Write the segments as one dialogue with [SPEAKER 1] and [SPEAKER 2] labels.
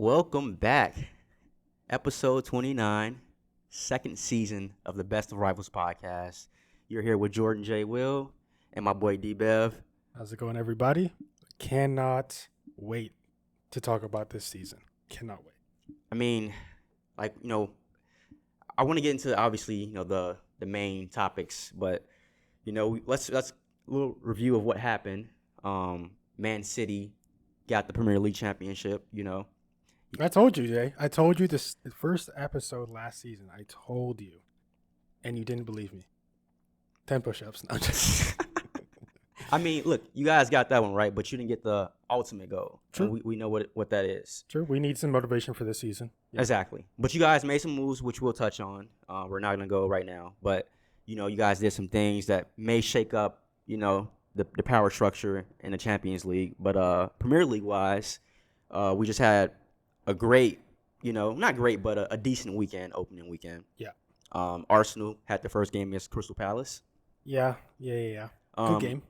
[SPEAKER 1] Welcome back. Episode 29, second season of the Best of Rivals podcast. You're here with Jordon J. Will and my boy D-Bev.
[SPEAKER 2] How's it going, everybody? Cannot wait to talk about this season. Cannot wait.
[SPEAKER 1] I mean, I want to get into, obviously, the main topics, but, let's a little review of what happened. Man City got the Premier League championship,
[SPEAKER 2] I told you, Jay. I told you this the first episode last season. I told you, and you didn't believe me. 10 push-ups. No,
[SPEAKER 1] I mean, look, you guys got that one right, but you didn't get the ultimate goal.
[SPEAKER 2] True.
[SPEAKER 1] We know what that is.
[SPEAKER 2] True. We need some motivation for this season.
[SPEAKER 1] Yeah. Exactly. But you guys made some moves, which we'll touch on. We're not going to go right now. But, you guys did some things that may shake up, the power structure in the Champions League. But Premier League-wise, we just had a great, not great, but a decent opening weekend.
[SPEAKER 2] Yeah.
[SPEAKER 1] Arsenal had the first game against Crystal Palace.
[SPEAKER 2] Yeah. Good game.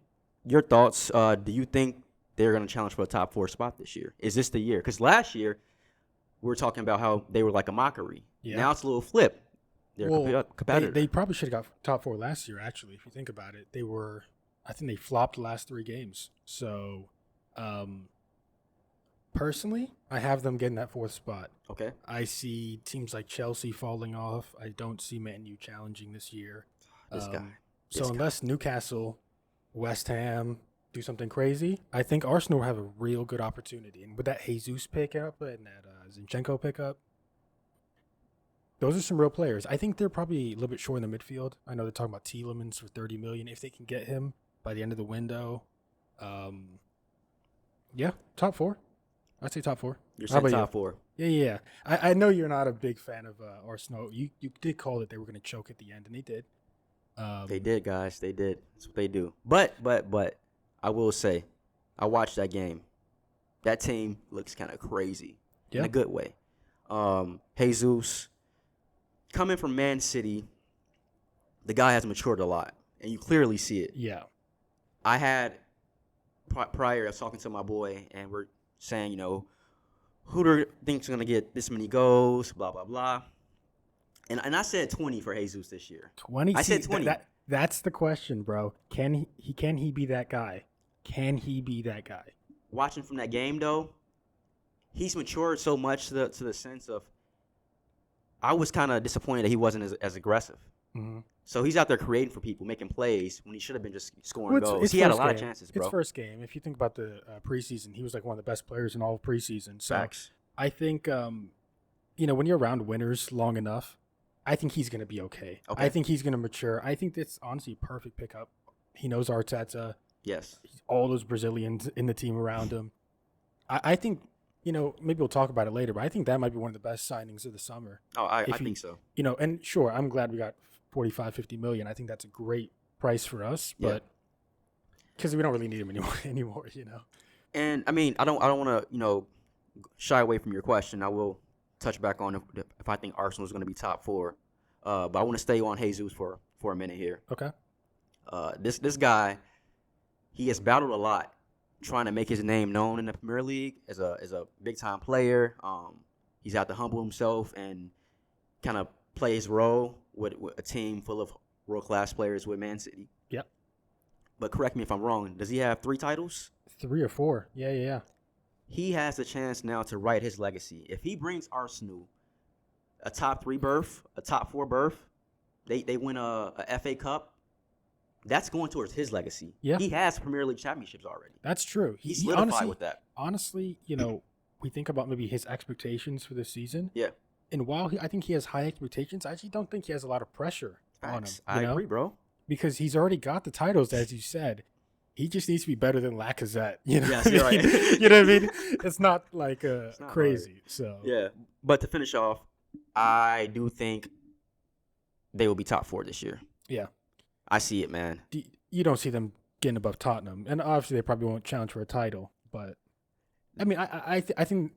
[SPEAKER 1] Your thoughts, do you think they're going to challenge for a top 4 spot this year? Is this the year? Because last year, we were talking about how they were like a mockery. Yeah. Now it's a little flip. They're competitive.
[SPEAKER 2] They probably should have got top 4 last year, actually, if you think about it. I think they flopped the last 3 games. So, personally, I have them getting that 4th spot.
[SPEAKER 1] Okay.
[SPEAKER 2] I see teams like Chelsea falling off. I don't see Man U challenging this year. Unless Newcastle, West Ham do something crazy, I think Arsenal will have a real good opportunity. And with that Jesus pickup and that Zinchenko pickup, those are some real players. I think they're probably a little bit short in the midfield. I know they're talking about Tielemans for $30 million. If they can get him by the end of the window, top 4. I'd say top 4.
[SPEAKER 1] You're saying top 4.
[SPEAKER 2] Yeah. I know you're not a big fan of Arsenal. You did call it they were going to choke at the end, and they did.
[SPEAKER 1] They did, guys. They did. That's what they do. But I will say, I watched that game. That team looks kind of crazy in a good way. Jesus, coming from Man City, the guy has matured a lot, and you clearly see it.
[SPEAKER 2] Yeah.
[SPEAKER 1] I had prior, I was talking to my boy, and we're saying, who do you think's going to get this many goals, blah, blah, blah. And I said 20 for Jesus this year.
[SPEAKER 2] 20?
[SPEAKER 1] I said 20.
[SPEAKER 2] That's the question, bro. Can he be that guy? Can he be that guy?
[SPEAKER 1] Watching from that game, though, he's matured so much to the sense of I was kind of disappointed that he wasn't as aggressive.
[SPEAKER 2] Mm-hmm.
[SPEAKER 1] So he's out there creating for people, making plays when he should have been just scoring goals. He had a lot of chances, bro.
[SPEAKER 2] It's first game. If you think about the preseason, he was like one of the best players in all of preseason. So
[SPEAKER 1] Facts.
[SPEAKER 2] I think, when you're around winners long enough, I think he's going to be okay. I think he's going to mature. I think that's honestly a perfect pickup. He knows Arteta.
[SPEAKER 1] Yes.
[SPEAKER 2] All those Brazilians in the team around him. I think, maybe we'll talk about it later, but I think that might be one of the best signings of the summer.
[SPEAKER 1] Oh, I think so.
[SPEAKER 2] And sure, I'm glad we got 45, 50 million. I think that's a great price for us, but because we don't really need him anymore.
[SPEAKER 1] And I mean, I don't want to, shy away from your question. I will touch back on if I think Arsenal is going to be top 4. But I want to stay on Jesus for a minute here.
[SPEAKER 2] Okay.
[SPEAKER 1] This guy, he has battled a lot trying to make his name known in the Premier League as a big time player. He's had to humble himself and kind of play his role with a team full of world class players with Man City.
[SPEAKER 2] Yep.
[SPEAKER 1] But correct me if I'm wrong. Does he have 3 titles?
[SPEAKER 2] 3 or 4. Yeah.
[SPEAKER 1] He has the chance now to write his legacy. If he brings Arsenal a top 3 berth, a top 4 berth, they win a FA Cup, that's going towards his legacy.
[SPEAKER 2] Yeah.
[SPEAKER 1] He has Premier League championships already.
[SPEAKER 2] That's true.
[SPEAKER 1] He's solidified with that.
[SPEAKER 2] Honestly, we think about maybe his expectations for this season.
[SPEAKER 1] Yeah.
[SPEAKER 2] And while I think he has high expectations, I actually don't think he has a lot of pressure on him.
[SPEAKER 1] I agree, bro.
[SPEAKER 2] Because he's already got the titles, as you said. He just needs to be better than Lacazette.
[SPEAKER 1] Yes, you're right.
[SPEAKER 2] You know what I mean? It's not like crazy.
[SPEAKER 1] Right.
[SPEAKER 2] So
[SPEAKER 1] yeah. But to finish off, I do think they will be top 4 this year.
[SPEAKER 2] Yeah.
[SPEAKER 1] I see it, man.
[SPEAKER 2] You don't see them getting above Tottenham, and obviously they probably won't challenge for a title. But I mean, I think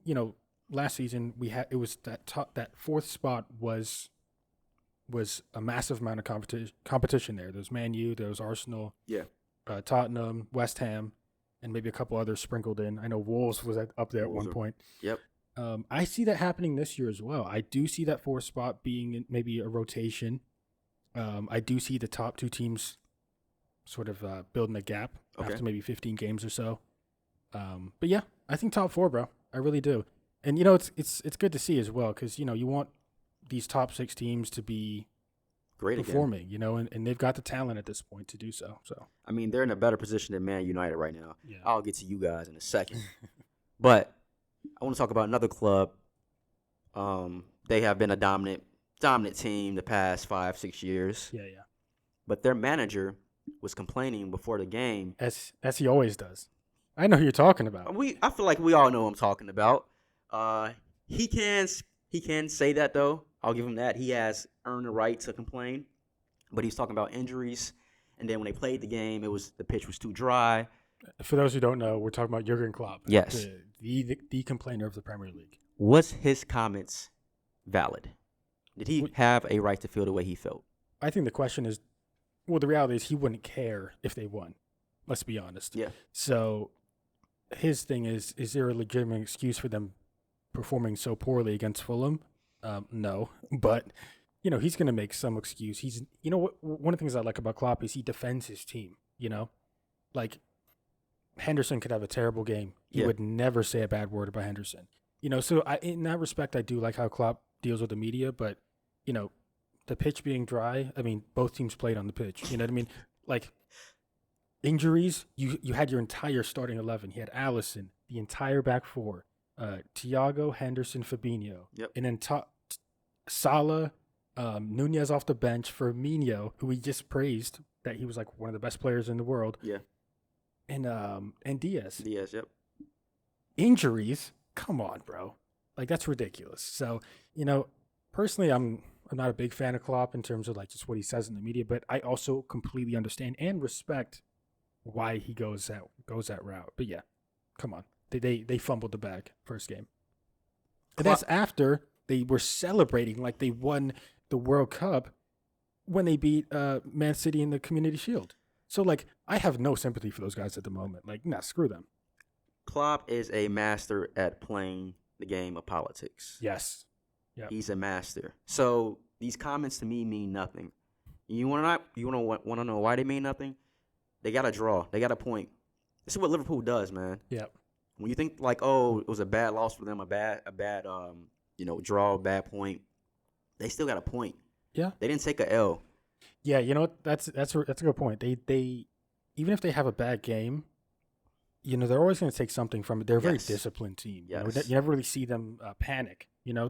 [SPEAKER 2] last season it was that 4th spot was a massive amount of competition there. There was Man U, there was Arsenal.
[SPEAKER 1] Yeah.
[SPEAKER 2] Tottenham, West Ham, and maybe a couple others sprinkled in. I know Wolves was up there at one point.
[SPEAKER 1] Yep.
[SPEAKER 2] I see that happening this year as well. I do see that fourth spot being maybe a rotation. I do see the top two teams sort of building a gap after maybe 15 games or so. But yeah, I think top four, bro. I really do. And it's good to see as well because you want these top six teams to be
[SPEAKER 1] great
[SPEAKER 2] performing, and they've got the talent at this point to do so. So
[SPEAKER 1] I mean, they're in a better position than Man United right now.
[SPEAKER 2] Yeah.
[SPEAKER 1] I'll get to you guys in a second, but I want to talk about another club. They have been a dominant team the past 5-6 years.
[SPEAKER 2] Yeah.
[SPEAKER 1] But their manager was complaining before the game,
[SPEAKER 2] as he always does. I know who you're talking about.
[SPEAKER 1] I feel like we all know who I'm talking about. He can say that though. I'll give him that. He has earned the right to complain. But he's talking about injuries, and then when they played the game, the pitch was too dry.
[SPEAKER 2] For those who don't know, we're talking about Jurgen Klopp.
[SPEAKER 1] Yes,
[SPEAKER 2] the complainer of the Premier League.
[SPEAKER 1] Was his comments valid? Did he have a right to feel the way he felt?
[SPEAKER 2] I think the question is, well, the reality is he wouldn't care if they won. Let's be honest.
[SPEAKER 1] Yeah.
[SPEAKER 2] So his thing is there a legitimate excuse for them performing so poorly against Fulham? No, but he's going to make some excuse. He's one of the things I like about Klopp is he defends his team. Like Henderson could have a terrible game. He would never say a bad word about Henderson. So in that respect, I do like how Klopp deals with the media, but the pitch being dry. I mean, both teams played on the pitch. You know what I mean? Like injuries, you had your entire starting 11. You had Alisson, the entire back four, Thiago, Henderson, Fabinho, and then Salah, Nunez off the bench, Firmino, who we just praised that he was like one of the best players in the world.
[SPEAKER 1] Yeah.
[SPEAKER 2] And Diaz.
[SPEAKER 1] Diaz, yep.
[SPEAKER 2] Injuries, come on, bro. Like that's ridiculous. So, personally I'm not a big fan of Klopp in terms of like just what he says in the media, but I also completely understand and respect why he goes that route. But yeah, come on. They fumbled the bag first game. And that's after they were celebrating like they won the World Cup when they beat Man City in the Community Shield. So, like, I have no sympathy for those guys at the moment. Like, nah, screw them.
[SPEAKER 1] Klopp is a master at playing the game of politics.
[SPEAKER 2] Yes. Yep.
[SPEAKER 1] He's a master. So, these comments to me mean nothing. You want to know why they mean nothing? They got a draw. They got a point. This is what Liverpool does, man.
[SPEAKER 2] Yep.
[SPEAKER 1] When you think like, oh, it was a bad loss for them, a bad draw, bad point, they still got a point.
[SPEAKER 2] Yeah.
[SPEAKER 1] They didn't take a L.
[SPEAKER 2] Yeah, that's a good point. They even if they have a bad game, they're always going to take something from it. They're a very disciplined team.
[SPEAKER 1] Yes.
[SPEAKER 2] You never really see them panic. They're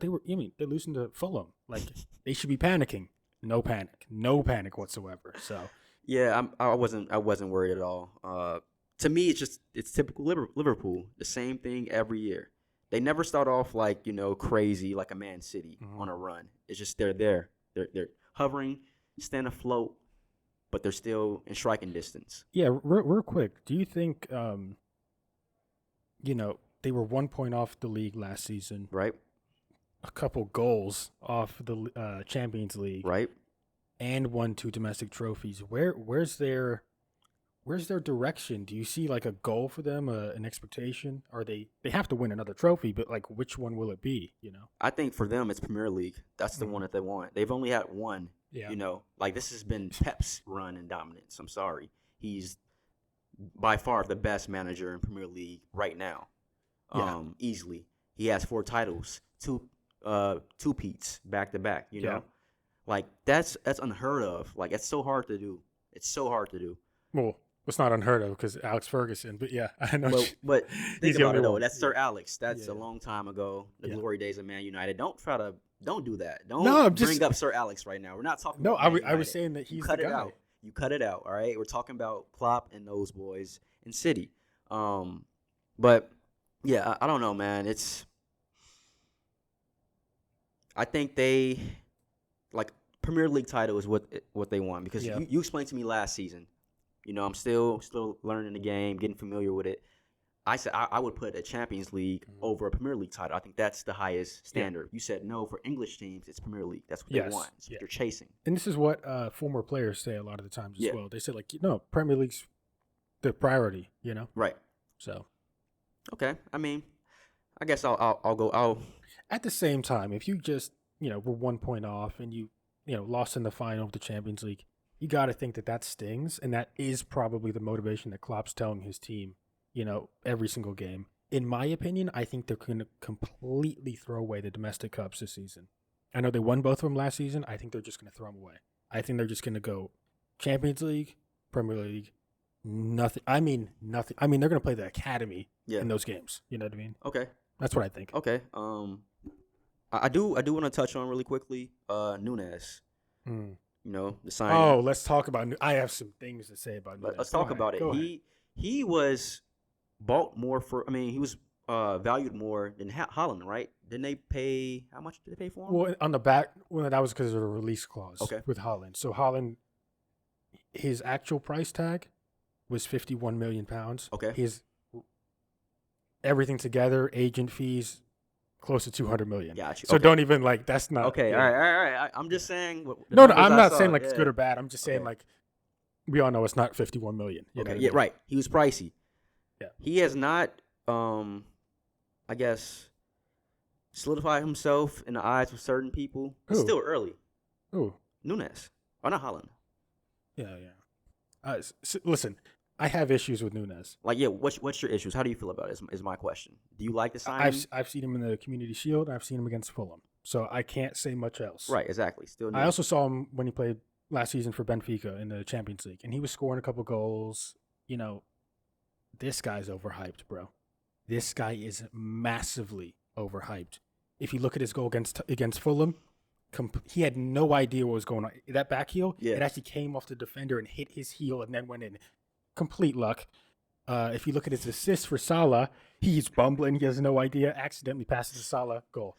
[SPEAKER 2] losing to Fulham. Like they should be panicking. No panic whatsoever. So
[SPEAKER 1] yeah, I wasn't worried at all. To me, it's typical Liverpool. The same thing every year. They never start off like crazy like a Man City on a run. It's just they're there. They're hovering, staying afloat, but they're still in striking distance.
[SPEAKER 2] Yeah, real quick. Do you think they were 1 point off the league last season?
[SPEAKER 1] Right.
[SPEAKER 2] A couple goals off the Champions League.
[SPEAKER 1] Right.
[SPEAKER 2] And won 2 domestic trophies. Where's their direction? Do you see like a goal for them, an expectation? Or they have to win another trophy, but like which one will it be?
[SPEAKER 1] I think for them it's Premier League. That's the one that they want. They've only had one.
[SPEAKER 2] Yeah.
[SPEAKER 1] Like this has been Pep's run in dominance. I'm sorry, he's by far the best manager in Premier League right now. Easily, he has 4 titles, 2 peats back to back. You know, like that's unheard of. Like it's so hard to do. It's so hard to do.
[SPEAKER 2] Well, it's not unheard of because Alex Ferguson, but yeah, I know.
[SPEAKER 1] But think about it though. That's Sir Alex. That's a long time ago. The glory days of Man United. Don't do that. Don't bring up Sir Alex right now. We're not talking.
[SPEAKER 2] No,
[SPEAKER 1] about
[SPEAKER 2] I was saying that he's the guy.
[SPEAKER 1] You cut it out. All right, we're talking about Klopp and those boys in City. But yeah, I don't know, man. I think they like Premier League title is what they want because you explained to me last season. I'm still learning the game, getting familiar with it. I said I would put a Champions League over a Premier League title. I think that's the highest standard. You said no, for English teams, it's Premier League. That's what they want. It's what they're chasing.
[SPEAKER 2] And this is what former players say a lot of the times as well. They say like, Premier League's the priority,
[SPEAKER 1] Right.
[SPEAKER 2] So.
[SPEAKER 1] Okay. I mean, I guess I'll go. I'll.
[SPEAKER 2] At the same time, if you just were 1 point off and you lost in the final of the Champions League, you got to think that stings, and that is probably the motivation that Klopp's telling his team, every single game. In my opinion, I think they're going to completely throw away the domestic cups this season. I know they won both of them last season. I think they're just going to throw them away. I think they're just going to go Champions League, Premier League, nothing. I mean, nothing. I mean, they're going to play the academy in those games. You know what I mean?
[SPEAKER 1] Okay.
[SPEAKER 2] That's what I think.
[SPEAKER 1] Okay. I do want to touch on really quickly Nunes. The signing.
[SPEAKER 2] Oh, let's talk about. I have some things to say about Nunes.
[SPEAKER 1] Let's talk about it. He was bought more for. I mean, he was valued more than Haaland, right? Didn't they pay? How much did they pay for him?
[SPEAKER 2] Well, on the back, that was because of a release clause.
[SPEAKER 1] Okay.
[SPEAKER 2] With Haaland. So Haaland, his actual price tag was £51 million.
[SPEAKER 1] Okay.
[SPEAKER 2] His everything together, agent fees, close to $200 million.
[SPEAKER 1] Gotcha.
[SPEAKER 2] So don't even that's not
[SPEAKER 1] okay. All right. I'm just saying.
[SPEAKER 2] No, I'm not saying it's good or bad. I'm just saying we all know it's not $51 million.
[SPEAKER 1] Okay. Yeah. Right. He was pricey.
[SPEAKER 2] Yeah.
[SPEAKER 1] He has not, I guess, solidified himself in the eyes of certain people. It's still early.
[SPEAKER 2] Who?
[SPEAKER 1] Nunes. Or not Haaland.
[SPEAKER 2] Yeah. Listen, I have issues with Nunes.
[SPEAKER 1] What's your issues? How do you feel about it? Is my question. Do you like the signing?
[SPEAKER 2] I've seen him in the Community Shield. I've seen him against Fulham. So I can't say much else.
[SPEAKER 1] Right, exactly. Still new.
[SPEAKER 2] I also saw him when he played last season for Benfica in the Champions League, and he was scoring a couple goals. This guy's overhyped, bro. This guy is massively overhyped. If you look at his goal against Fulham, he had no idea what was going on. That back heel, it actually came off the defender and hit his heel and then went in. Complete luck. If you look at his assist for Salah, he's bumbling. He has no idea. Accidentally passes the Salah goal.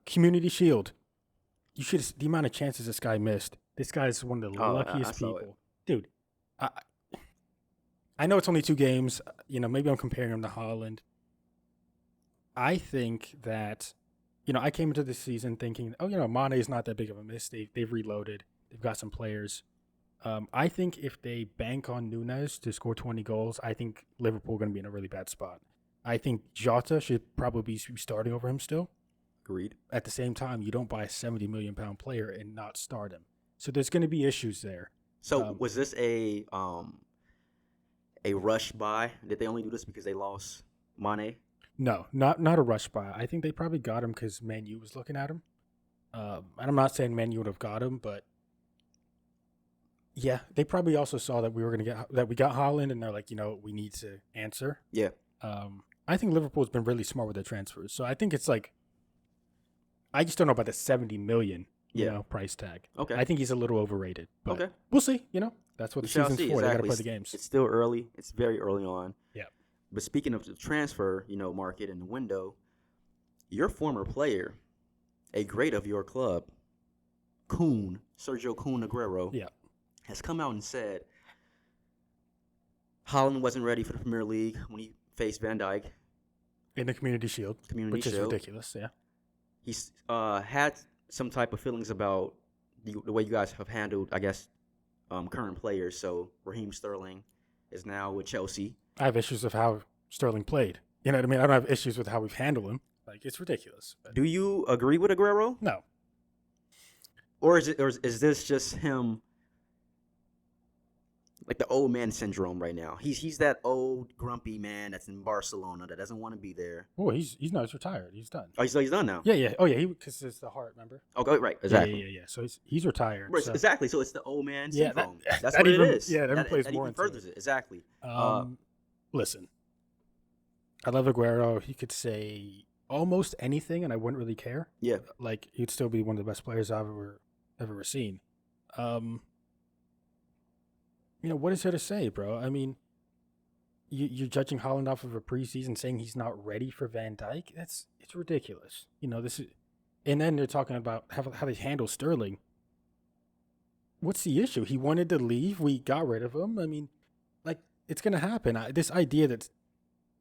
[SPEAKER 2] Community Shield. You should the amount of chances this guy missed. This guy is one of the luckiest people. Dude, I know it's only 2 games. Maybe I'm comparing him to Haaland. I think that, I came into this season thinking, Mane is not that big of a miss. They've reloaded. They've got some players. I think if they bank on Nunes to score 20 goals, I think Liverpool are going to be in a really bad spot. I think Jota should probably be starting over him still.
[SPEAKER 1] Agreed.
[SPEAKER 2] At the same time, you don't buy a £70 million player and not start him. So there's going to be issues there.
[SPEAKER 1] So was this a rush buy? Did they only do this because they lost Mane?
[SPEAKER 2] No, not a rush buy. I think they probably got him because Man U was looking at him. And I'm not saying Man U would have got him, but yeah, they probably also saw that we got Haaland, and they're like, we need to answer.
[SPEAKER 1] Yeah.
[SPEAKER 2] I think Liverpool's been really smart with their transfers, so I think it's I just don't know about the $70 million, price tag.
[SPEAKER 1] Okay.
[SPEAKER 2] I think he's a little overrated. But
[SPEAKER 1] okay.
[SPEAKER 2] We'll see. That's what the season's for.
[SPEAKER 1] Exactly.
[SPEAKER 2] They got to play the games.
[SPEAKER 1] It's still early. It's very early on.
[SPEAKER 2] Yeah.
[SPEAKER 1] But speaking of the transfer, market and the window, your former player, a great of your club, Sergio Kun Aguero, has come out and said Haaland wasn't ready for the Premier League when he faced Van Dijk.
[SPEAKER 2] In the Community Shield. Which is ridiculous, yeah.
[SPEAKER 1] He's had some type of feelings about the way you guys have handled, I guess, current players. So Raheem Sterling is now with Chelsea.
[SPEAKER 2] I have issues with how Sterling played. You know what I mean? I don't have issues with how we've handled him. It's ridiculous. But.
[SPEAKER 1] Do you agree with Aguero?
[SPEAKER 2] No.
[SPEAKER 1] Or is this just him, like the old man syndrome right now? He's that old grumpy man that's in Barcelona that doesn't want to be there.
[SPEAKER 2] Oh, he's retired. He's done.
[SPEAKER 1] Oh, he's done now.
[SPEAKER 2] Yeah. Oh, yeah. Because it's the heart, remember?
[SPEAKER 1] Okay, right. Exactly.
[SPEAKER 2] Yeah. So he's retired.
[SPEAKER 1] Right,
[SPEAKER 2] so.
[SPEAKER 1] Exactly. So it's the old man syndrome. That's
[SPEAKER 2] that
[SPEAKER 1] what
[SPEAKER 2] even,
[SPEAKER 1] it is.
[SPEAKER 2] Yeah, that plays more
[SPEAKER 1] even furthers it. Exactly.
[SPEAKER 2] Listen, I love Aguero. He could say almost anything, and I wouldn't really care.
[SPEAKER 1] Yeah.
[SPEAKER 2] He'd still be one of the best players I've ever seen. What is there to say, bro? I mean, you're judging Haaland off of a preseason, saying he's not ready for Van Dijk. It's ridiculous. This is, and then they're talking about how they handle Sterling. What's the issue? He wanted to leave. We got rid of him. I mean, it's gonna happen. This idea that,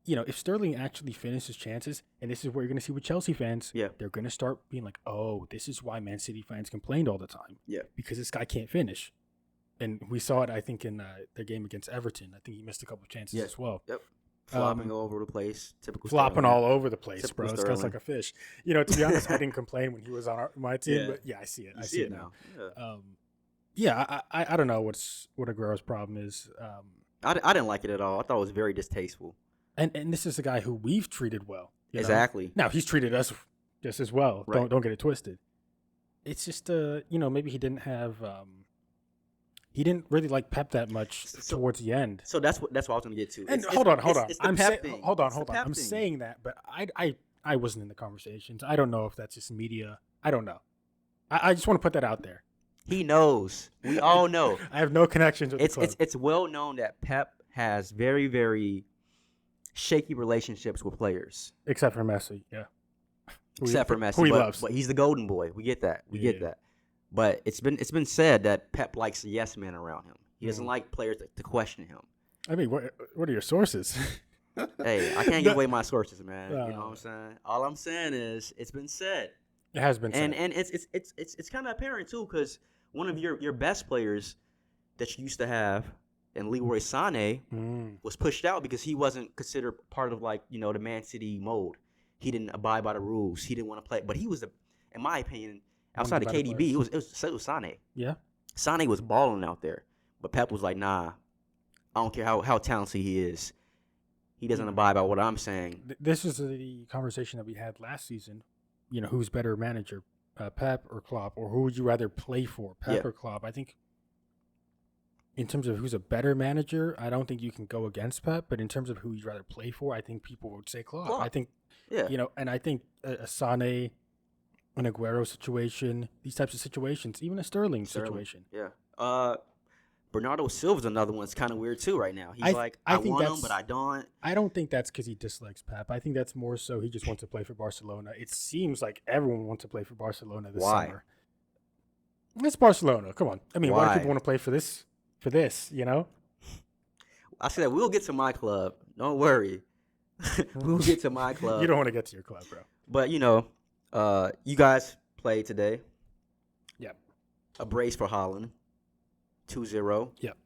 [SPEAKER 2] if Sterling actually finishes chances, and this is what you're gonna see with Chelsea fans.
[SPEAKER 1] Yeah,
[SPEAKER 2] they're gonna start being like, oh, this is why Man City fans complained all the time.
[SPEAKER 1] Yeah,
[SPEAKER 2] because this guy can't finish. And we saw it, I think, in their game against Everton. I think he missed a couple of chances as well.
[SPEAKER 1] Yep. Flopping all over the place. Typical
[SPEAKER 2] flopping
[SPEAKER 1] Sterling.
[SPEAKER 2] all over the place,
[SPEAKER 1] Typical
[SPEAKER 2] bro. This guy's
[SPEAKER 1] Sterling.
[SPEAKER 2] like a fish. You know, to be honest, I didn't complain when he was on my team,
[SPEAKER 1] Yeah.
[SPEAKER 2] but yeah, I see it.
[SPEAKER 1] You
[SPEAKER 2] I see it now.
[SPEAKER 1] Yeah.
[SPEAKER 2] I don't know what Aguero's problem is.
[SPEAKER 1] I didn't like it at all. I thought it was very distasteful.
[SPEAKER 2] And this is a guy who we've treated well. You know?
[SPEAKER 1] Exactly.
[SPEAKER 2] Now he's treated us just as well.
[SPEAKER 1] Right.
[SPEAKER 2] Don't get it twisted. It's just maybe he didn't have he didn't really like Pep that much towards the end.
[SPEAKER 1] So that's what I was going to get to.
[SPEAKER 2] And hold on.
[SPEAKER 1] It's the Pep thing.
[SPEAKER 2] Hold on.
[SPEAKER 1] It's the
[SPEAKER 2] I'm
[SPEAKER 1] Pep thing.
[SPEAKER 2] saying that, but I wasn't in the conversations. I don't know if that's just media. I don't know. I just want to put that out there.
[SPEAKER 1] He knows. We all know.
[SPEAKER 2] I have no connections with the club.
[SPEAKER 1] It's well known that Pep has very, very shaky relationships with players.
[SPEAKER 2] Except for Messi, yeah.
[SPEAKER 1] Except for Messi,
[SPEAKER 2] who he loves.
[SPEAKER 1] but he's the golden boy. We get that. We get that. But it's been said that Pep likes yes men around him. He doesn't like players to question him.
[SPEAKER 2] I mean, what are your sources?
[SPEAKER 1] Hey, I can't give away my sources, man. You know what I'm saying? All I'm saying is it's been said.
[SPEAKER 2] It has been said.
[SPEAKER 1] And it's kind of apparent too, because one of your best players that you used to have, and Leroy Sané, was pushed out because he wasn't considered part of the Man City mold. He didn't abide by the rules. He didn't want to play, but he was in my opinion, outside of KDB, it was Sané.
[SPEAKER 2] Yeah,
[SPEAKER 1] Sané was balling out there, but Pep was like, nah, I don't care how talented he is. He doesn't abide by what I'm saying.
[SPEAKER 2] This is the conversation that we had last season. You know, who's better manager, Pep or Klopp, or who would you rather play for, Pep or Klopp? I think in terms of who's a better manager, I don't think you can go against Pep. But in terms of who you'd rather play for, I think people would say Klopp. I think, and I think a Sané, an Aguero situation, these types of situations, even a Sterling situation.
[SPEAKER 1] Yeah. Bernardo Silva's another one. It's kind of weird too right now. He's I want him, but I don't.
[SPEAKER 2] I don't think that's because he dislikes Pep. I think that's more so he just wants to play for Barcelona. It seems like everyone wants to play for Barcelona this summer. It's Barcelona. Come on. I mean, why do people want to play for this? You know?
[SPEAKER 1] I said we'll get to my club. Don't worry. We'll get to my club.
[SPEAKER 2] You don't want to get to your club, bro.
[SPEAKER 1] But you guys played today.
[SPEAKER 2] Yep.
[SPEAKER 1] A brace for Holland. 2-0.
[SPEAKER 2] Yep.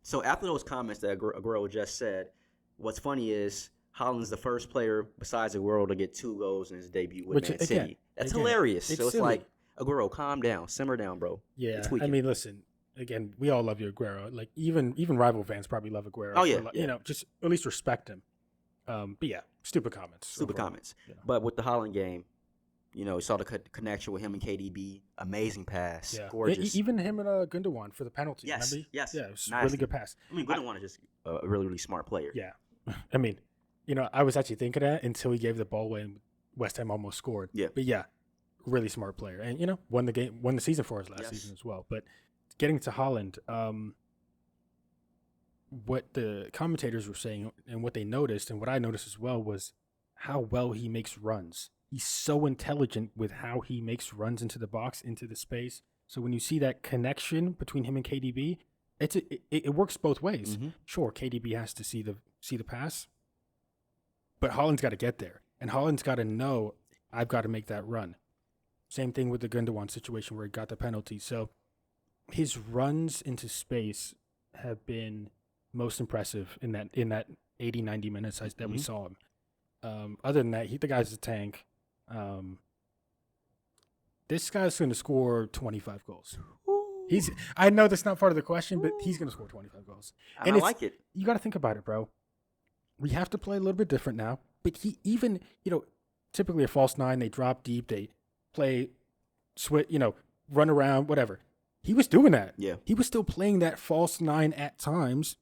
[SPEAKER 1] So after those comments that Aguero just said, what's funny is Holland's the first player besides Aguero to get 2 goals in his debut with Man City. That's hilarious. It's
[SPEAKER 2] silly.
[SPEAKER 1] like, Aguero, calm down. Simmer down, bro.
[SPEAKER 2] Yeah. I mean, listen, again, we all love you, Aguero. Like, even rival fans probably love Aguero.
[SPEAKER 1] Oh, yeah.
[SPEAKER 2] You know, just at least respect him. But yeah, stupid comments.
[SPEAKER 1] Yeah. But with the Holland game, you saw the connection with him and KDB. Amazing pass.
[SPEAKER 2] Yeah.
[SPEAKER 1] Gorgeous.
[SPEAKER 2] Even him and Gundogan for the penalty.
[SPEAKER 1] Yes.
[SPEAKER 2] Remember?
[SPEAKER 1] Yes.
[SPEAKER 2] Yeah, it was
[SPEAKER 1] Nice.
[SPEAKER 2] a really good pass.
[SPEAKER 1] I mean, Gundogan is just a really, really smart player.
[SPEAKER 2] Yeah. I mean, I was actually thinking that until he gave the ball away and West Ham almost scored.
[SPEAKER 1] Yeah.
[SPEAKER 2] But yeah, really smart player. And, won the season for us last season as well. But getting to Holland, what the commentators were saying and what they noticed and what I noticed as well was how well he makes runs. He's so intelligent with how he makes runs into the box, into the space. So when you see that connection between him and KDB, it works both ways.
[SPEAKER 1] Mm-hmm.
[SPEAKER 2] Sure, KDB has to see the pass, but Holland's got to get there, and Holland's got to know I've got to make that run. Same thing with the Gundogan situation where he got the penalty. So his runs into space have been most impressive in that 80, 90 minutes that we saw him. Other than that, the guy's a tank. This guy's going to score 25 goals. I know that's not part of the question, but he's going to score 25 goals.
[SPEAKER 1] And I like it.
[SPEAKER 2] You got to think about it, bro. We have to play a little bit different now. But he even, typically a false 9, they drop deep, they play, run around, whatever. He was doing that.
[SPEAKER 1] Yeah.
[SPEAKER 2] He was still playing that false 9 at times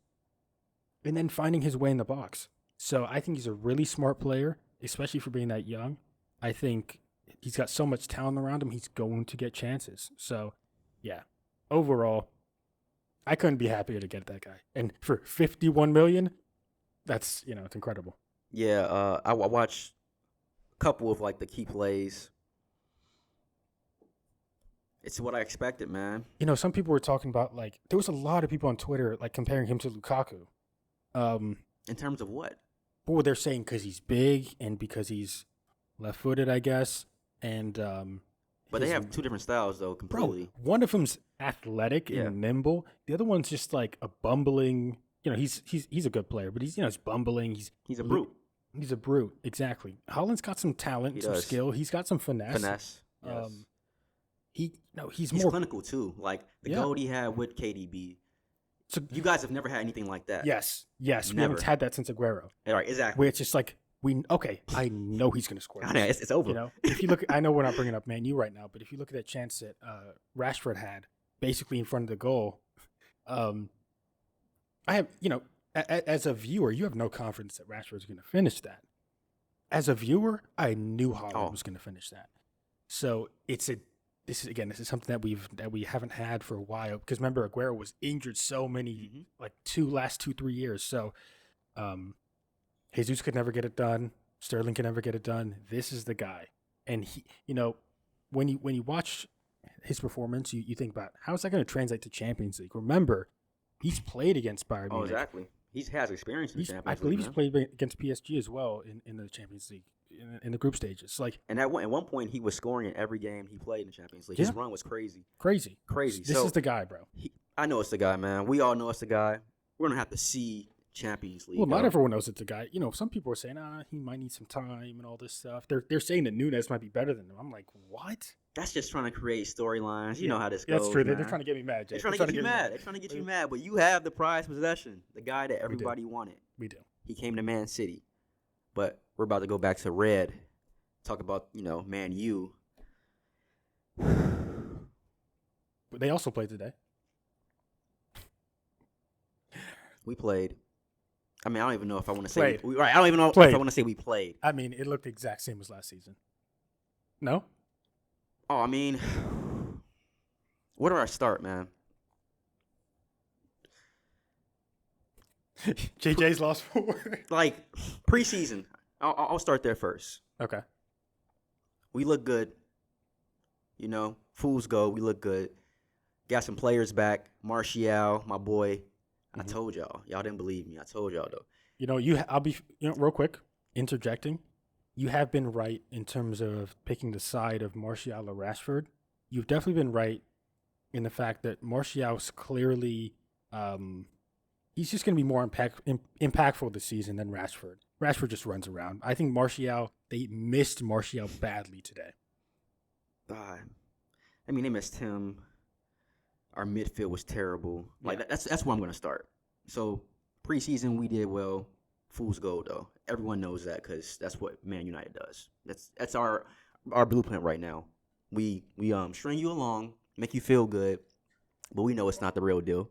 [SPEAKER 2] and then finding his way in the box. So I think he's a really smart player, especially for being that young. I think he's got so much talent around him, he's going to get chances. So, yeah, overall, I couldn't be happier to get that guy. And for $51 million, that's, it's incredible.
[SPEAKER 1] Yeah, I watched a couple of, the key plays. It's what I expected, man.
[SPEAKER 2] Some people were talking about, there was a lot of people on Twitter, comparing him to Lukaku.
[SPEAKER 1] In terms of what?
[SPEAKER 2] Well, they're saying because he's big and because he's left-footed, I guess. And
[SPEAKER 1] but they have 2 different styles, though, completely.
[SPEAKER 2] Bro, one of them's athletic and nimble. The other one's just a bumbling, he's a good player, but he's bumbling.
[SPEAKER 1] He's a brute.
[SPEAKER 2] He's a brute, exactly. Holland's got some talent, some skill. He's got some finesse.
[SPEAKER 1] Yes.
[SPEAKER 2] He's
[SPEAKER 1] more
[SPEAKER 2] clinical
[SPEAKER 1] too. Like the goal he had with KDB. So you guys have never had anything like that.
[SPEAKER 2] Yes, never. We haven't had that since Aguero.
[SPEAKER 1] Right, exactly.
[SPEAKER 2] Where it's just like I know he's going to score.
[SPEAKER 1] It's over.
[SPEAKER 2] If you look, I know we're not bringing up Man U right now, but if you look at that chance that Rashford had, basically in front of the goal, I have as a viewer, you have no confidence that Rashford's going to finish that. As a viewer, I knew Holland was going to finish that. So this is something that we haven't had for a while, because remember Aguero was injured so many like 3 years. So Jesus could never get it done. Sterling could never get it done. This is the guy. And he, when you watch his performance, you think about how's that going to translate to Champions League. Remember, he's played against Bayern Munich.
[SPEAKER 1] Exactly. He has experience in the Champions League.
[SPEAKER 2] I believe he's played against PSG as well in the Champions League in the group stages.
[SPEAKER 1] And at one point he was scoring in every game he played in the Champions League. His run was crazy.
[SPEAKER 2] Crazy. This is the guy, bro.
[SPEAKER 1] I know it's the guy, man. We all know it's the guy. We're gonna have to see Champions League.
[SPEAKER 2] Well, not everyone knows it's the guy. Some people are saying, he might need some time and all this stuff. They're saying that Nunes might be better than him. I'm like, what?
[SPEAKER 1] That's just trying to create storylines. You know how this goes.
[SPEAKER 2] That's true.
[SPEAKER 1] Man.
[SPEAKER 2] They're trying to get me mad, Jay.
[SPEAKER 1] They're trying to get you mad. They're trying to get you mad. But you have the prized possession, the guy that everybody wanted.
[SPEAKER 2] We do.
[SPEAKER 1] He came to Man City. But we're about to go back to Red. Talk about, Man U.
[SPEAKER 2] But they also played today.
[SPEAKER 1] We played. I mean, I don't even know if I want to say
[SPEAKER 2] I
[SPEAKER 1] don't even know if I want to say we played.
[SPEAKER 2] I mean, it looked the exact same as last season. No?
[SPEAKER 1] Oh, I mean, where do I start, man?
[SPEAKER 2] JJ's lost 4.
[SPEAKER 1] Like, preseason. I'll start there first.
[SPEAKER 2] Okay.
[SPEAKER 1] We look good. Fools go. We look good. Got some players back. Martial, my boy. I told y'all. Y'all didn't believe me. I told y'all, though.
[SPEAKER 2] I'll be, real quick, interjecting. You have been right in terms of picking the side of Martial or Rashford. You've definitely been right in the fact that Martial's clearly, he's just going to be more impactful this season than Rashford. Rashford just runs around. I think they missed Martial badly today.
[SPEAKER 1] I mean, they missed him. Our midfield was terrible. Like that's where I'm going to start. So preseason we did well. Fool's gold though. Everyone knows that because that's what Man United does. That's our blueprint right now. We string you along, make you feel good, but we know it's not the real deal.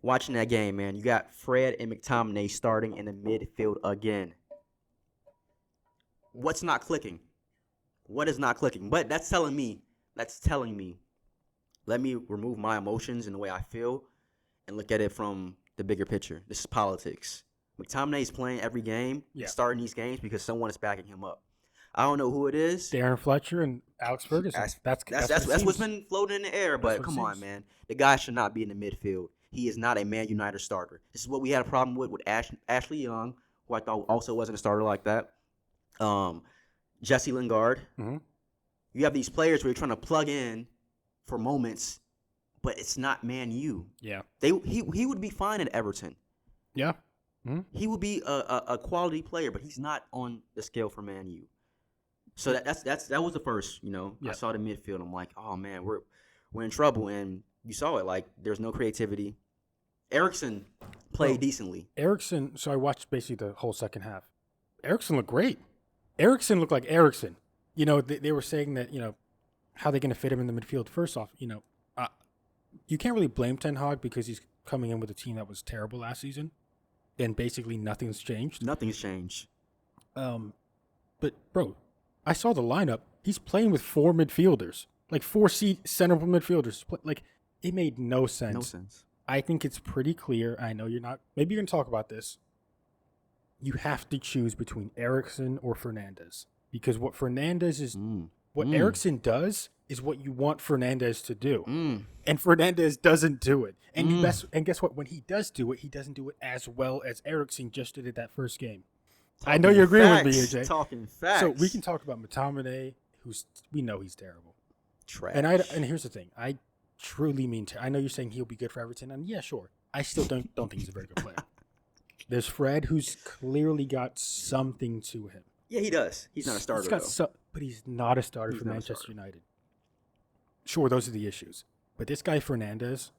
[SPEAKER 1] Watching that game, man, you got Fred and McTominay starting in the midfield again. What's not clicking? What is not clicking? But that's telling me. Let me remove my emotions and the way I feel and look at it from the bigger picture. This is politics. McTominay is playing every game, starting these games because someone is backing him up. I don't know who it is.
[SPEAKER 2] Darren Fletcher and Alex Ferguson. That's
[SPEAKER 1] what's been floating in the air. But come on, man. The guy should not be in the midfield. He is not a Man United starter. This is what we had a problem with Ashley Young, who I thought also wasn't a starter like that. Jesse Lingard. Mm-hmm. You have these players where you're trying to plug in for moments, but it's not Man U.
[SPEAKER 2] Yeah.
[SPEAKER 1] He would be fine at Everton.
[SPEAKER 2] Yeah. Mm-hmm.
[SPEAKER 1] He would be a quality player, but he's not on the scale for Man U. So that was the first, I saw the midfield. I'm like, oh man, we're in trouble, and you saw it. Like there's no creativity. Eriksen played decently.
[SPEAKER 2] So I watched basically the whole second half. Eriksen looked great. Eriksen looked like Eriksen. They were saying that, how they're going to fit him in the midfield. First off, you can't really blame Ten Hag because he's coming in with a team that was terrible last season, and basically nothing's changed.
[SPEAKER 1] Nothing's changed.
[SPEAKER 2] But bro, I saw the lineup. He's playing with 4 midfielders, like 4 center midfielders. Like it made no sense.
[SPEAKER 1] No sense.
[SPEAKER 2] I think it's pretty clear. I know you're not. Maybe you're going to talk about this. You have to choose between Eriksen or Fernandes because what Fernandes is. What Eriksen does is what you want Fernandes to do. And Fernandes doesn't do it. And and guess what? When he does do it, he doesn't do it as well as Eriksen just did it that first game. I know you're agreeing with me, AJ.
[SPEAKER 1] Talking facts.
[SPEAKER 2] So we can talk about McTominay, we know he's terrible.
[SPEAKER 1] Trash.
[SPEAKER 2] And here's the thing. I truly mean I know you're saying he'll be good for Everton. And yeah, sure. I still don't think he's a very good player. There's Fred, who's clearly got something to him.
[SPEAKER 1] Yeah, he does. He's not a starter,
[SPEAKER 2] but he's not a starter for Manchester United. Sure, those are the issues. But this guy Fernandes,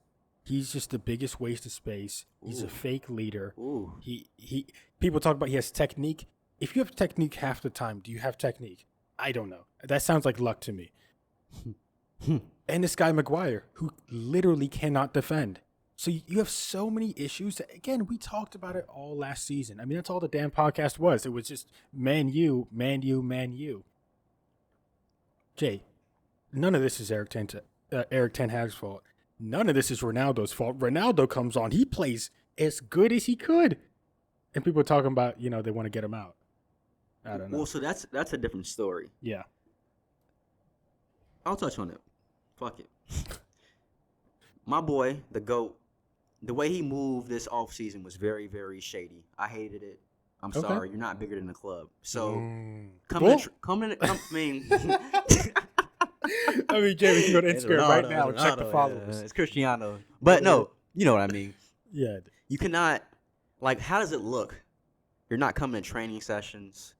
[SPEAKER 2] he's just the biggest waste of space. He's a fake leader. He people talk about he has technique. If you have technique half the time, do you have technique? I don't know. That sounds like luck to me. And this guy Maguire, who literally cannot defend. So you have so many issues that, again, we talked about it all last season. I mean, that's all the damn podcast was. It was just Man U, Man U, Man U. Jay, none of this is Eric Ten Hag's fault. None of this is Ronaldo's fault. Ronaldo comes on. He plays as good as he could. And people are talking about, they want to get him out. I don't know.
[SPEAKER 1] Well, so that's a different story.
[SPEAKER 2] Yeah.
[SPEAKER 1] I'll touch on it. Fuck it. My boy, the GOAT, the way he moved this offseason was very, very shady. I hated it. I'm sorry. You're not bigger than the club. So I mean,
[SPEAKER 2] I mean, Jay, we can go to Instagram right now and check the followers.
[SPEAKER 1] It's Cristiano. But no, you know what I mean.
[SPEAKER 2] Yeah.
[SPEAKER 1] You cannot, how does it look? You're not coming to training sessions.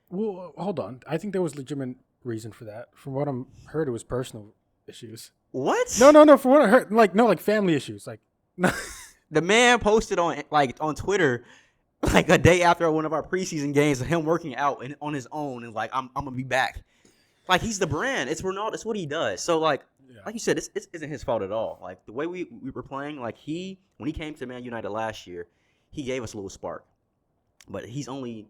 [SPEAKER 2] Well, hold on. I think there was legitimate reason for that. From what I'm heard, it was personal issues.
[SPEAKER 1] What?
[SPEAKER 2] No. From what I heard, like family issues.
[SPEAKER 1] The man posted on Twitter, a day after one of our preseason games of him working out and on his own, and I'm gonna be back. He's the brand. It's Ronaldo. It's what he does. So like you said, it isn't his fault at all. The way we were playing, when he came to Man United last year, he gave us a little spark. But he's only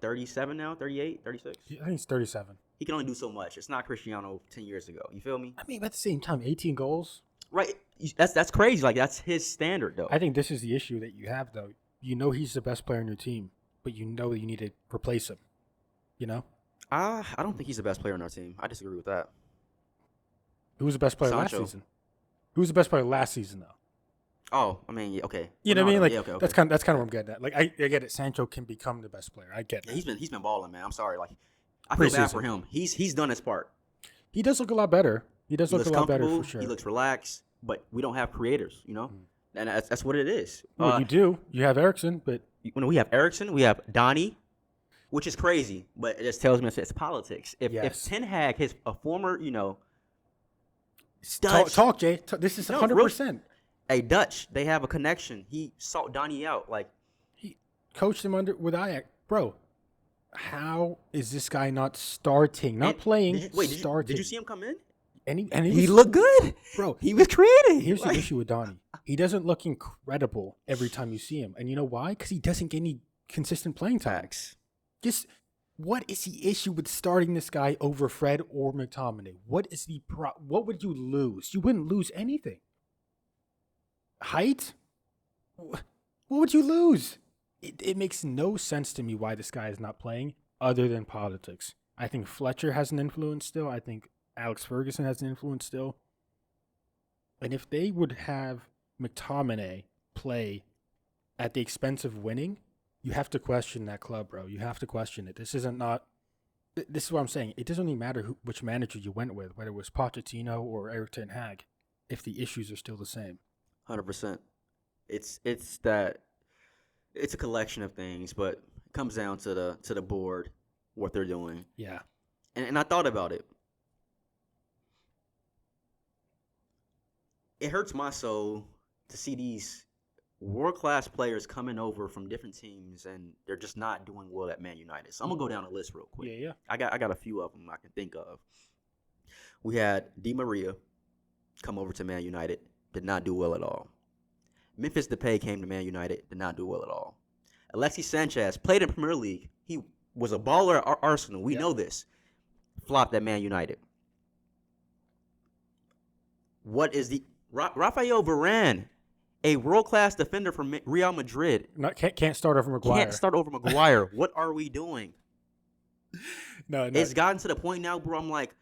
[SPEAKER 1] 37 now, 38, 36?
[SPEAKER 2] I think he's 37.
[SPEAKER 1] He can only do so much. It's not Cristiano 10 years ago. You feel me?
[SPEAKER 2] I mean, at the same time, 18 goals.
[SPEAKER 1] Right. That's crazy. That's his standard, though.
[SPEAKER 2] I think this is the issue that you have, though. You know he's the best player on your team, but you know you need to replace him. You know?
[SPEAKER 1] I don't think he's the best player on our team. I disagree with that.
[SPEAKER 2] Who was the best player last season? Who was the best player last season, though?
[SPEAKER 1] Oh, I mean, yeah, okay.
[SPEAKER 2] You know what I mean? Okay. That's kind of what I'm getting at. I get it. Sancho can become the best player. I get it.
[SPEAKER 1] Yeah, he's been balling, man. I'm sorry. I feel bad for him. He's done his part.
[SPEAKER 2] He does look a lot better. He does look a lot better for sure.
[SPEAKER 1] He looks relaxed, but we don't have creators, and that's what it is.
[SPEAKER 2] Well, you do. You have Eriksen, but
[SPEAKER 1] we have Eriksen, we have Donny, which is crazy, but it just tells me it's politics. If Ten Hag, a former, Dutch,
[SPEAKER 2] talk, Jay. This is 100%.
[SPEAKER 1] Dutch, they have a connection. He sought Donny out,
[SPEAKER 2] he coached him with Ajax, bro. How is this guy not starting? Not playing. Starting.
[SPEAKER 1] Did you see him come in?
[SPEAKER 2] And
[SPEAKER 1] he looked good,
[SPEAKER 2] bro.
[SPEAKER 1] He was creative.
[SPEAKER 2] Here's the issue with Donny. He doesn't look incredible every time you see him, and you know why? Because he doesn't get any consistent playing time. Just what is the issue with starting this guy over Fred or McTominay? What is what would you lose? You wouldn't lose anything. Height? What would you lose? It makes no sense to me why this guy is not playing other than politics. I think Fletcher has an influence still. I think Alex Ferguson has an influence still. And if they would have McTominay play at the expense of winning, you have to question that club, bro. You have to question it. This is what I'm saying. It doesn't even matter which manager you went with, whether it was Pochettino or Eric Ten Hag, if the issues are still the same.
[SPEAKER 1] 100%. It's a collection of things, but it comes down to the board, what they're doing.
[SPEAKER 2] Yeah.
[SPEAKER 1] And I thought about it. It hurts my soul to see these world-class players coming over from different teams, and they're just not doing well at Man United. So I'm going to go down the list real quick.
[SPEAKER 2] Yeah.
[SPEAKER 1] I got a few of them I can think of. We had Di Maria come over to Man United. Did not do well at all. Memphis Depay came to Man United. Did not do well at all. Alexis Sanchez played in Premier League. He was a baller at Arsenal. We know this. Flopped at Man United. What is the Rafael Varane, a world-class defender from Real Madrid?
[SPEAKER 2] Can't start over Maguire.
[SPEAKER 1] Can't start over Maguire. What are we doing?
[SPEAKER 2] No.
[SPEAKER 1] It's gotten to the point now, bro. I'm like,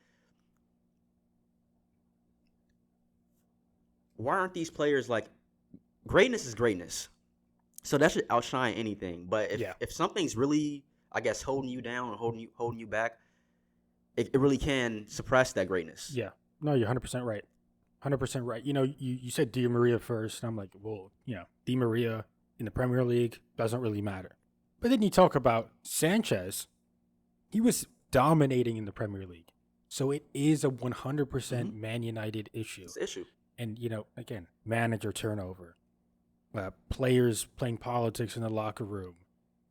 [SPEAKER 1] why aren't these players greatness is greatness. So that should outshine anything. But if something's really, I guess, holding you down or holding you back, it really can suppress that greatness.
[SPEAKER 2] Yeah. No, you're 100% right. 100% right. You said Di Maria first, and I'm like, well, Di Maria in the Premier League doesn't really matter. But then you talk about Sanchez. He was dominating in the Premier League. So it is a 100% Man United issue.
[SPEAKER 1] It's an issue.
[SPEAKER 2] And, again, manager turnover, players playing politics in the locker room,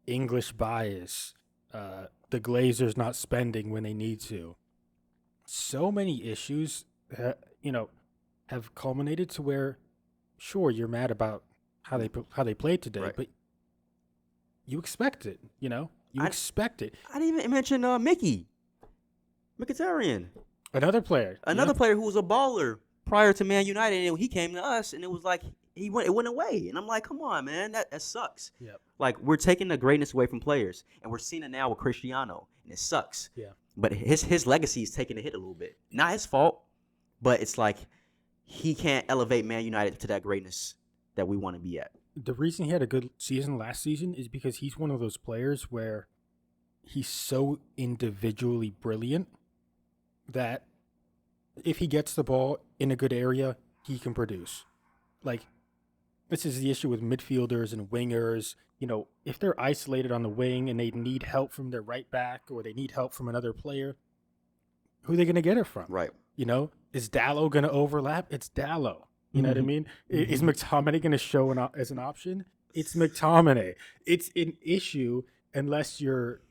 [SPEAKER 2] English bias, the Glazers not spending when they need to. So many issues, have culminated to where, sure, you're mad about how they played today, right. But you expect it, You expect it.
[SPEAKER 1] I didn't even mention Mkhitaryan.
[SPEAKER 2] Another player.
[SPEAKER 1] Another player who was a baller prior to Man United, and he came to us, and it was like it went away. And I'm like, come on, man, that sucks.
[SPEAKER 2] Yep.
[SPEAKER 1] Like, we're taking the greatness away from players, and we're seeing it now with Cristiano, and it sucks.
[SPEAKER 2] Yeah.
[SPEAKER 1] But his legacy is taking a hit a little bit. Not his fault, but it's like he can't elevate Man United to that greatness that we want to be at.
[SPEAKER 2] The reason he had a good season last season is because he's one of those players where he's so individually brilliant that if he gets the ball in a good area, he can produce. Like, this is the issue with midfielders and wingers. If they're isolated on the wing and they need help from their right back or they need help from another player, who are they going to get it from?
[SPEAKER 1] Right.
[SPEAKER 2] Is Dallo going to overlap? It's Dallo. You know what I mean? Is McTominay going to show as an option? It's McTominay. It's an issue unless you're,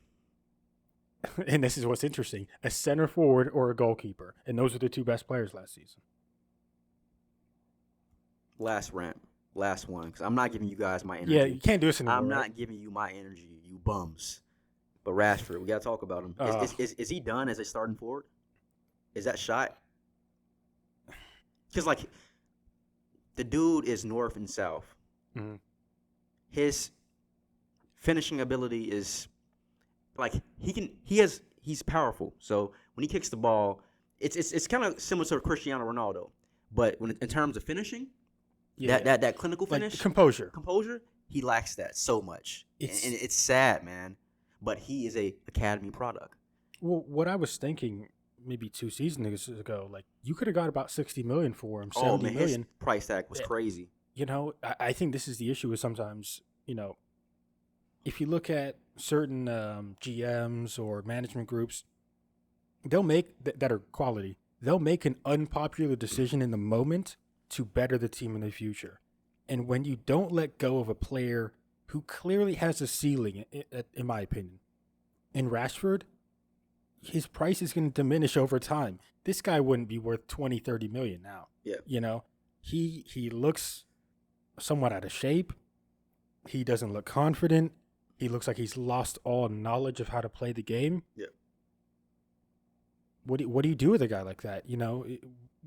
[SPEAKER 2] and this is what's interesting, a center forward or a goalkeeper. And those are the two best players last season.
[SPEAKER 1] Last one, because I'm not giving you guys my energy.
[SPEAKER 2] Yeah, you can't do this anymore.
[SPEAKER 1] I'm not giving you my energy, you bums. But Rashford, we got to talk about him. Is he done as a starting forward? Is that shot? Because, like, the dude is north and south. Mm-hmm. His finishing ability is, like, he's powerful. So when he kicks the ball, it's kind of similar to Cristiano Ronaldo. But in terms of finishing, that clinical finish,
[SPEAKER 2] like composure,
[SPEAKER 1] he lacks that so much, and it's sad, man. But he is a academy product.
[SPEAKER 2] Well, what I was thinking maybe 2 seasons ago, like, you could have got about $60 million for him. $70 million.
[SPEAKER 1] His price tag was crazy.
[SPEAKER 2] I think this is the issue with sometimes, if you look at certain GMs or management groups, they'll make that are quality. They'll make an unpopular decision in the moment to better the team in the future. And when you don't let go of a player who clearly has a ceiling, in my opinion, in Rashford, his price is going to diminish over time. This guy wouldn't be worth 20, 30 million now.
[SPEAKER 1] Yeah.
[SPEAKER 2] He looks somewhat out of shape. He doesn't look confident. He looks like he's lost all knowledge of how to play the game.
[SPEAKER 1] Yeah.
[SPEAKER 2] What do you do with a guy like that?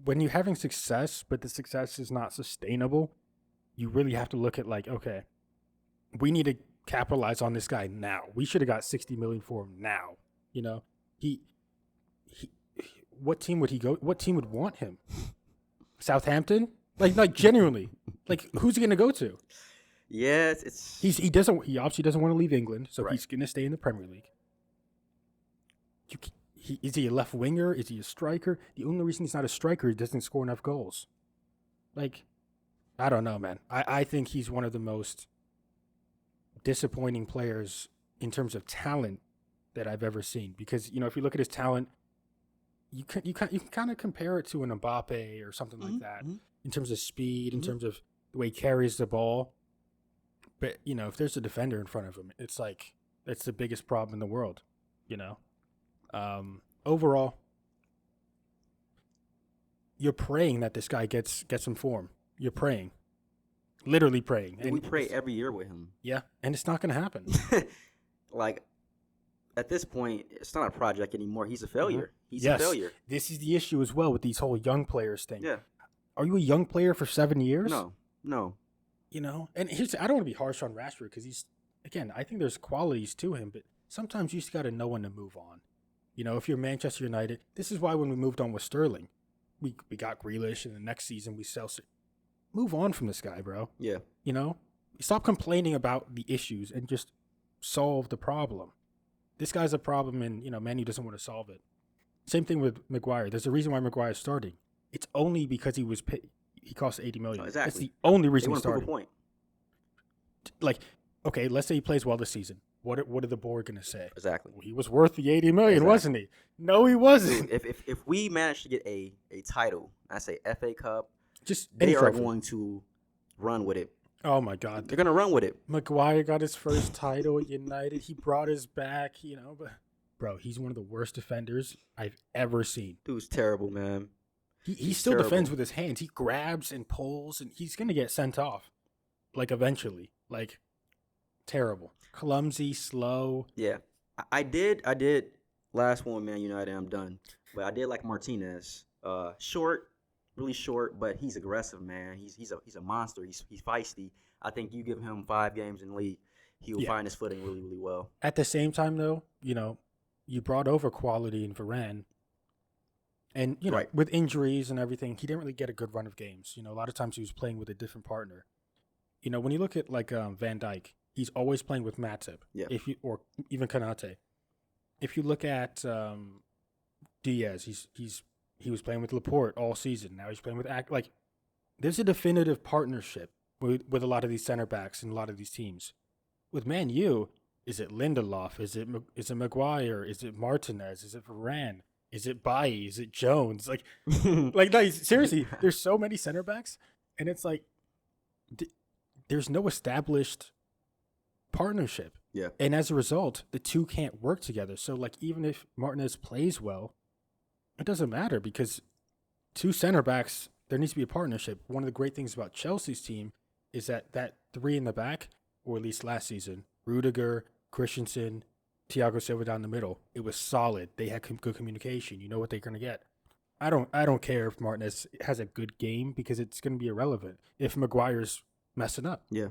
[SPEAKER 2] When you're having success, but the success is not sustainable, you really have to look at, like, okay, we need to capitalize on this guy now. We should have got 60 million for him now. What team would he go? What team would want him? Southampton? Like genuinely, like, who's he going to go to?
[SPEAKER 1] Yeah,
[SPEAKER 2] he obviously doesn't want to leave England, so right. He's going to stay in the Premier League. Is he a left winger? Is he a striker? The only reason he's not a striker, he doesn't score enough goals. Like, I don't know, man. I think he's one of the most disappointing players in terms of talent that I've ever seen. Because, if you look at his talent, you can kind of compare it to an Mbappe or something like that in terms of speed, in terms of the way he carries the ball. But, if there's a defender in front of him, it's like, that's the biggest problem in the world, Overall, you're praying that this guy gets some form. You're praying. Literally praying.
[SPEAKER 1] And we pray every year with him.
[SPEAKER 2] Yeah, and it's not going to happen.
[SPEAKER 1] Like, at this point, it's not a project anymore. He's a failure. He's a failure.
[SPEAKER 2] This is the issue as well with these whole young players thing.
[SPEAKER 1] Yeah.
[SPEAKER 2] Are you a young player for 7 years?
[SPEAKER 1] No.
[SPEAKER 2] And I don't want to be harsh on Rashford because he's, again, I think there's qualities to him, but sometimes you just got to know when to move on. If you're Manchester United, this is why when we moved on with Sterling, we got Grealish, and the next season we sell. Move on from this guy, bro.
[SPEAKER 1] Yeah.
[SPEAKER 2] Stop complaining about the issues and just solve the problem. This guy's a problem, and Man U doesn't want to solve it. Same thing with Maguire. There's a reason why Maguire's starting. it's only because he cost $80 million.
[SPEAKER 1] Oh, exactly.
[SPEAKER 2] That's the only
[SPEAKER 1] They
[SPEAKER 2] reason he
[SPEAKER 1] want to prove a
[SPEAKER 2] started.
[SPEAKER 1] point.
[SPEAKER 2] Like, okay, let's say he plays well this season. What are the board going to say?
[SPEAKER 1] Exactly.
[SPEAKER 2] Well, he was worth the $80 million,
[SPEAKER 1] Exactly.
[SPEAKER 2] wasn't he? No, he wasn't.
[SPEAKER 1] Dude, if we manage to get a title, I say FA Cup,
[SPEAKER 2] Just
[SPEAKER 1] they are
[SPEAKER 2] trophy.
[SPEAKER 1] going to run with it.
[SPEAKER 2] Oh my God,
[SPEAKER 1] They're gonna run with it.
[SPEAKER 2] Maguire got his first title at United. He brought us back, but bro, he's one of the worst defenders I've ever seen.
[SPEAKER 1] Dude's terrible, man.
[SPEAKER 2] He still defends with his hands. He grabs and pulls, and he's gonna get sent off, like eventually. Like terrible, clumsy, slow.
[SPEAKER 1] Yeah, I did last one, Man United. I'm done, but I did like Martinez. Short. Really short, but he's aggressive, man. He's a monster. He's feisty. I think you give him 5 games in the league, he'll find his footing really, really well.
[SPEAKER 2] At the same time, though, you brought over quality in Varane, and with injuries and everything, he didn't really get a good run of games. A lot of times he was playing with a different partner. When you look at like Van Dijk, he's always playing with Matip.
[SPEAKER 1] Yeah.
[SPEAKER 2] Or even Konate. If you look at Diaz, he was playing with Laporte all season. Now he's playing with there's a definitive partnership with a lot of these center backs and a lot of these teams. With Man U, is it Lindelof? Is it Maguire? Is it Martinez? Is it Varane? Is it Bailly? Is it Jones? Seriously, there's so many center backs, and it's like there's no established partnership.
[SPEAKER 1] Yeah.
[SPEAKER 2] And as a result, the two can't work together. So even if Martinez plays well, it doesn't matter because 2 center backs, there needs to be a partnership. One of the great things about Chelsea's team is that 3 in the back, or at least last season, Rudiger, Christensen, Thiago Silva down the middle, it was solid. They had good communication. You know what they're going to get. I don't care if Martinez has a good game because it's going to be irrelevant if Maguire's messing up.
[SPEAKER 1] Yeah,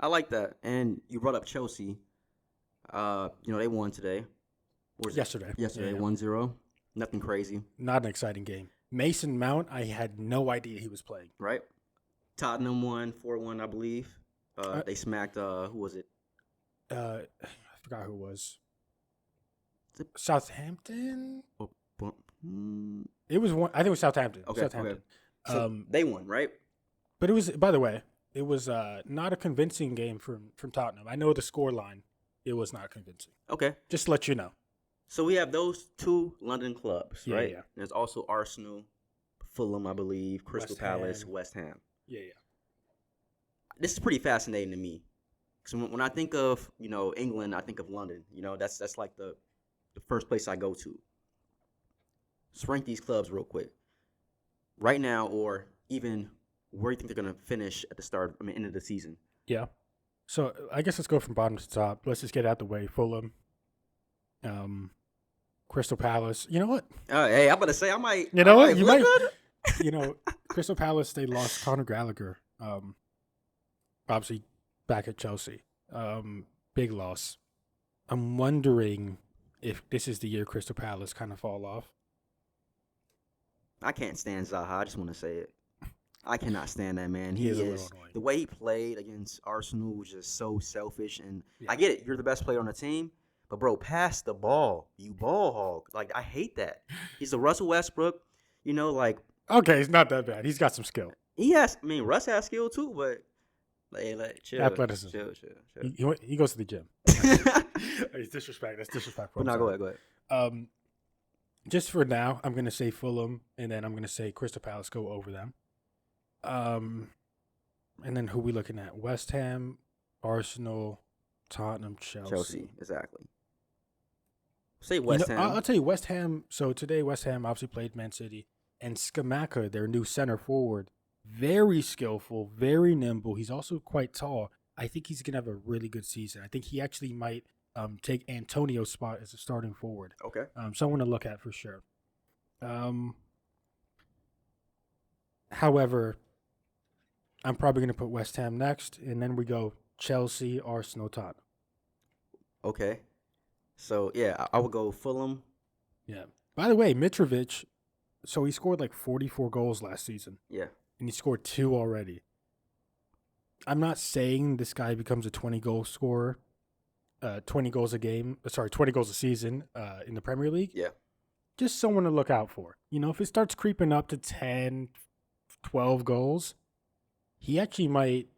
[SPEAKER 1] I like that. And you brought up Chelsea. They won today.
[SPEAKER 2] Yesterday.
[SPEAKER 1] Yesterday, 1-0. Nothing crazy.
[SPEAKER 2] Not an exciting game. Mason Mount, I had no idea he was playing.
[SPEAKER 1] Right. Tottenham won 4-1, I believe. They smacked, who was it?
[SPEAKER 2] I forgot who it was. Southampton? It was one. I think it was Southampton.
[SPEAKER 1] Okay.
[SPEAKER 2] Southampton.
[SPEAKER 1] Okay. So they won, right?
[SPEAKER 2] But it was, by the way, it was not a convincing game from Tottenham. I know the score line. It was not convincing.
[SPEAKER 1] Okay.
[SPEAKER 2] Just to let you know.
[SPEAKER 1] So we have those 2 London clubs, right?
[SPEAKER 2] Yeah.
[SPEAKER 1] There's also Arsenal, Fulham, I believe, Crystal Palace, West Ham.
[SPEAKER 2] Yeah.
[SPEAKER 1] This is pretty fascinating to me. Because when I think of, England, I think of London. That's like the first place I go to. Let's rank these clubs real quick. Right now, or even where you think they're going to finish at the end of the season.
[SPEAKER 2] Yeah. So I guess let's go from bottom to top. Let's just get out the way. Fulham. Crystal Palace. You know what?
[SPEAKER 1] Hey, I'm about to say I might.
[SPEAKER 2] You know what?
[SPEAKER 1] You
[SPEAKER 2] might. Crystal Palace. They lost Conor Gallagher. Obviously, back at Chelsea. Big loss. I'm wondering if this is the year Crystal Palace kind of fall off.
[SPEAKER 1] I can't stand Zaha. I just want to say it. I cannot stand that man.
[SPEAKER 2] He is a little annoying.
[SPEAKER 1] The way he played against Arsenal was just so selfish. And I get it. You're the best player on the team. But, bro, pass the ball. You ball hog. I hate that. He's the Russell Westbrook,
[SPEAKER 2] Okay, he's not that bad. He's got some skill.
[SPEAKER 1] Russ has skill too, but chill.
[SPEAKER 2] Athleticism.
[SPEAKER 1] Chill.
[SPEAKER 2] He goes to the gym. It's disrespect. That's disrespectful.
[SPEAKER 1] But no, go ahead.
[SPEAKER 2] Just for now, I'm going to say Fulham, and then I'm going to say Crystal Palace go over them. And then who we looking at? West Ham, Arsenal, Tottenham,
[SPEAKER 1] Chelsea, exactly. Say West Ham.
[SPEAKER 2] I'll tell you, West Ham. So today, West Ham obviously played Man City, and Scamacca, their new center forward, very skillful, very nimble. He's also quite tall. I think he's gonna have a really good season. I think he actually might take Antonio's spot as a starting forward.
[SPEAKER 1] Okay.
[SPEAKER 2] Someone to look at for sure. However, I'm probably gonna put West Ham next, and then we go Chelsea, Arsenal, Tottenham.
[SPEAKER 1] Okay. So, yeah, I would go Fulham.
[SPEAKER 2] Yeah. By the way, Mitrovic, so he scored like 44 goals last season.
[SPEAKER 1] Yeah.
[SPEAKER 2] And he scored 2 already. I'm not saying this guy becomes a 20-goal scorer, 20 goals a season in the Premier League.
[SPEAKER 1] Yeah.
[SPEAKER 2] just someone to look out for. If it starts creeping up to 10, 12 goals, he actually might